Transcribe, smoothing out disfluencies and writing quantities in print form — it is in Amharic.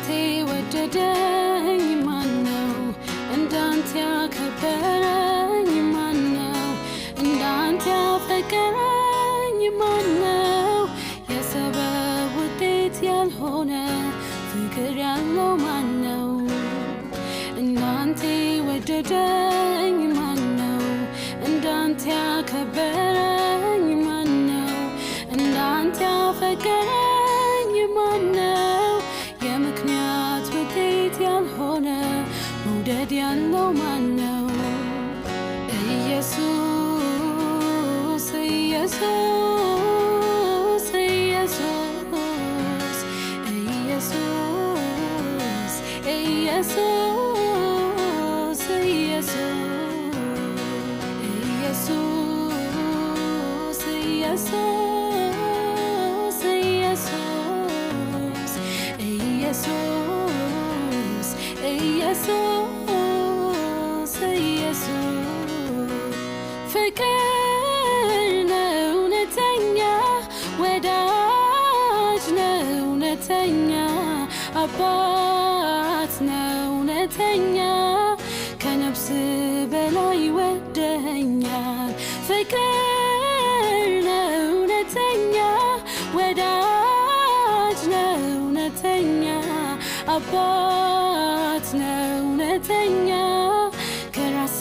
እንዳንተ ወደደኝ ማነው እንዳንተ ያከበረኝ ማነው እንዳንተ ያፈቀረኝ ማነው የሰበብ ውጤት ያልሆነ ፍቅር ያለው ማነው እንዳንተ ወደደኝ ማነው እንዳንተ ያከበረኝ ማነው እንዳንተ ያፈቀረኝ ማነው የምክንያት ውጤት ያልሆነ መውደድ ያለው ማነው ኢየሱስ ኢየሱስ ኢየሱስ ኢየሱስ ኢየሱስ ኢየሱስ ኢየሱስ ኢየሱስ ኢየሱስ ኢየሱስ ኢየሱስ ፍቅር ነው እውነተኛ ወዳጅ ነው እውነተኛ አባት ነው እውነተኛ ከነፍስ በላይ ወደኛል ፍቅር ነው እውነተኛ ወዳጅ ነው እውነተኛ አባት ነው እውነተኛ ከራስ